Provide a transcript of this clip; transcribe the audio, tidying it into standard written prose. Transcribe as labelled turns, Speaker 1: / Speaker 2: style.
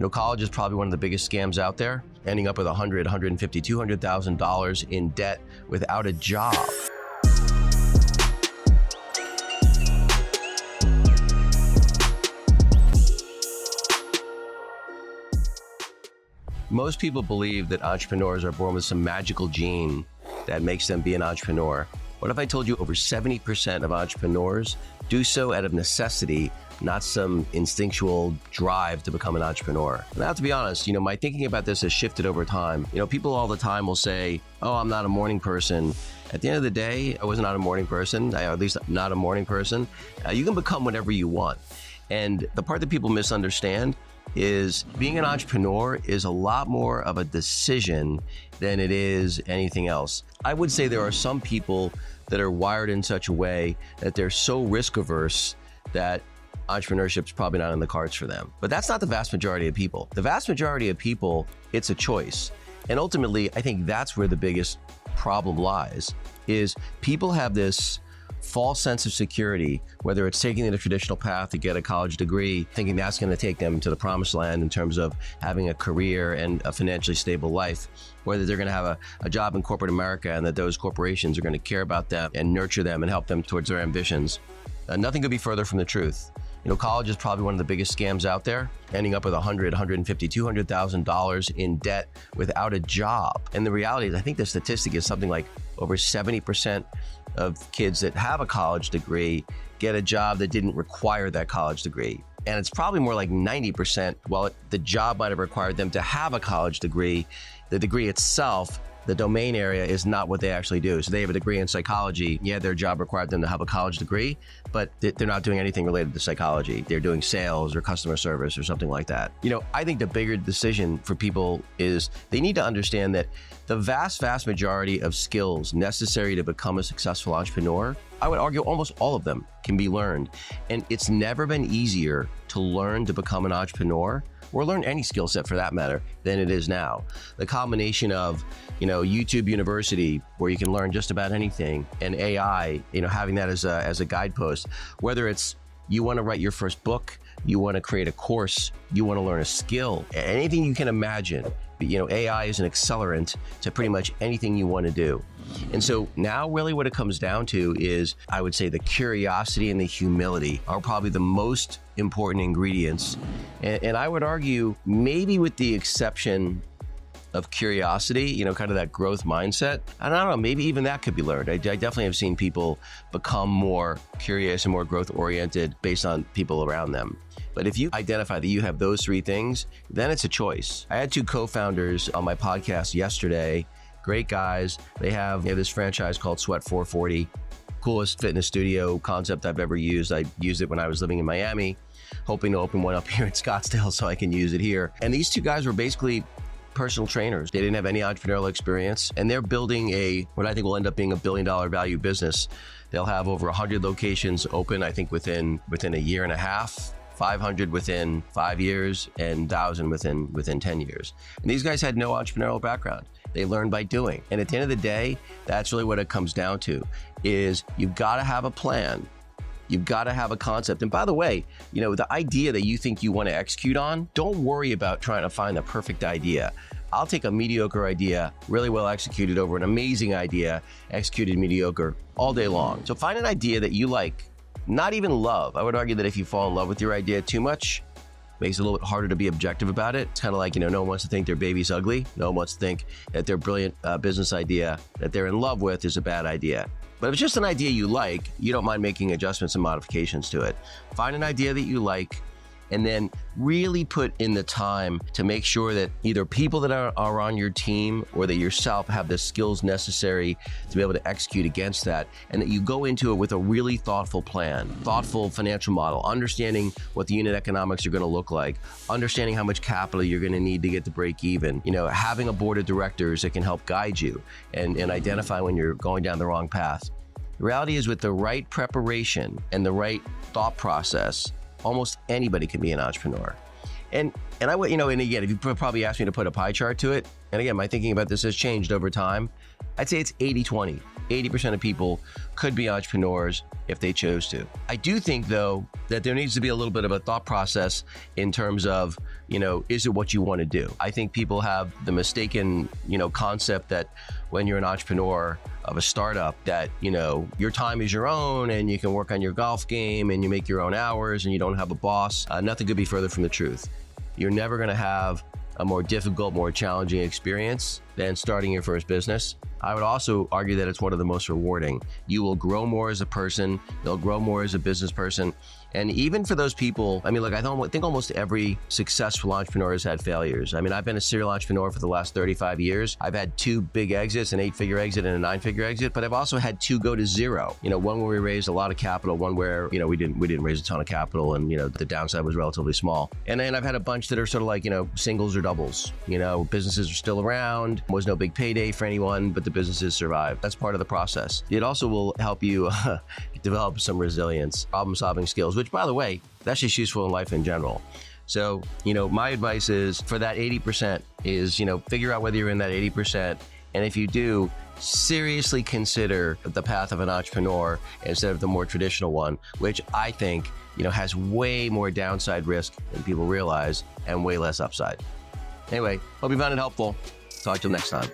Speaker 1: College is probably one of the biggest scams out there, ending up with $100,000, $150,000, $200,000 in debt without a job. Most people believe that entrepreneurs are born with some magical gene that makes them be an entrepreneur. What if I told you over 70% of entrepreneurs do so out of necessity, not some instinctual drive to become an entrepreneur? Now, to be honest, my thinking about this has shifted over time. People all the time will say, oh, I'm not a morning person. At the end of the day, I was not a morning person, at least not a morning person. You can become whatever you want. And the part that people misunderstand is being an entrepreneur is a lot more of a decision than it is anything else. I would say there are some people that are wired in such a way that they're so risk averse that entrepreneurship is probably not in the cards for them. But that's not the vast majority of people. The vast majority of people, it's a choice. And ultimately, I think that's where the biggest problem lies, is people have this false sense of security, whether it's taking the traditional path to get a college degree, thinking that's going to take them to the promised land in terms of having a career and a financially stable life, whether they're going to have a job in corporate America and that those corporations are going to care about them and nurture them and help them towards their ambitions. Nothing could be further from the truth. College is probably one of the biggest scams out there, ending up with $100,000, $150,000, $200,000 in debt without a job. And the reality is, I think the statistic is something like over 70% of kids that have a college degree get a job that didn't require that college degree. And it's probably more like 90%, while the job might have required them to have a college degree, the degree itself, the domain area, is not what they actually do. So they have a degree in psychology. Yeah, their job required them to have a college degree, but they're not doing anything related to psychology. They're doing sales or customer service or something like that. I think the bigger decision for people is they need to understand that the vast majority of skills necessary to become a successful entrepreneur, I would argue almost all of them can be learned. And it's never been easier to learn to become an entrepreneur, or learn any skill set for that matter, than it is now. The combination of, YouTube University, where you can learn just about anything, and AI, having that as a guidepost, whether it's you want to write your first book, you want to create a course, you want to learn a skill, anything you can imagine. AI is an accelerant to pretty much anything you want to do. And so now really what it comes down to is, I would say, the curiosity and the humility are probably the most important ingredients. And I would argue, maybe with the exception of curiosity, kind of that growth mindset. And I don't know, maybe even that could be learned. I definitely have seen people become more curious and more growth oriented based on people around them. But if you identify that you have those three things, then it's a choice. I had two co-founders on my podcast yesterday, great guys. They have this franchise called Sweat 440, coolest fitness studio concept I've ever used. I used it when I was living in Miami, hoping to open one up here in Scottsdale so I can use it here. And these two guys were basically personal trainers. They didn't have any entrepreneurial experience, and they're building what I think will end up being $1 billion value business. They'll have over 100 locations open, I think within a year and a half, 500 within 5 years, and 1,000 within 10 years. And these guys had no entrepreneurial background. They learned by doing. And at the end of the day, that's really what it comes down to, is you've got to have a plan. You've got to have a concept. And by the way, the idea that you think you want to execute on, don't worry about trying to find the perfect idea. I'll take a mediocre idea, really well executed, over an amazing idea, executed mediocre, all day long. So find an idea that you like, not even love. I would argue that if you fall in love with your idea too much, it makes it a little bit harder to be objective about it. It's kind of like, no one wants to think their baby's ugly. No one wants to think that their brilliant business idea that they're in love with is a bad idea. But if it's just an idea you like, you don't mind making adjustments and modifications to it. Find an idea that you like, and then really put in the time to make sure that either people that are on your team or that yourself have the skills necessary to be able to execute against that, and that you go into it with a really thoughtful plan, thoughtful financial model, understanding what the unit economics are going to look like, understanding how much capital you're going to need to get to break even, having a board of directors that can help guide you and identify when you're going down the wrong path. The reality is, with the right preparation and the right thought process, almost anybody can be an entrepreneur. And I would, and again, if you probably asked me to put a pie chart to it, and again, my thinking about this has changed over time, I'd say it's 80-20. 80% of people could be entrepreneurs if they chose to. I do think, though, that there needs to be a little bit of a thought process in terms of, is it what you want to do? I think people have the mistaken, concept that when you're an entrepreneur of a startup that, your time is your own and you can work on your golf game and you make your own hours and you don't have a boss. Nothing could be further from the truth. You're never going to have a more difficult, more challenging experience than starting your first business. I would also argue that it's one of the most rewarding. You will grow more as a person, you'll grow more as a business person. And even for those people, I think almost every successful entrepreneur has had failures. I've been a serial entrepreneur for the last 35 years. I've had 2 big exits, an 8-figure exit and a 9-figure exit, but I've also had 2 go to zero. One where we raised a lot of capital, one where, we didn't raise a ton of capital and, the downside was relatively small. And then I've had a bunch that are sort of like, singles or doubles. Businesses are still around, was no big payday for anyone, but the businesses survived. That's part of the process. It also will help you develop some resilience, problem-solving skills, which, by the way, that's just useful in life in general. So, my advice is for that 80% is, figure out whether you're in that 80%. And if you do, seriously consider the path of an entrepreneur instead of the more traditional one, which I think, has way more downside risk than people realize and way less upside. Anyway, hope you found it helpful. Talk to you next time.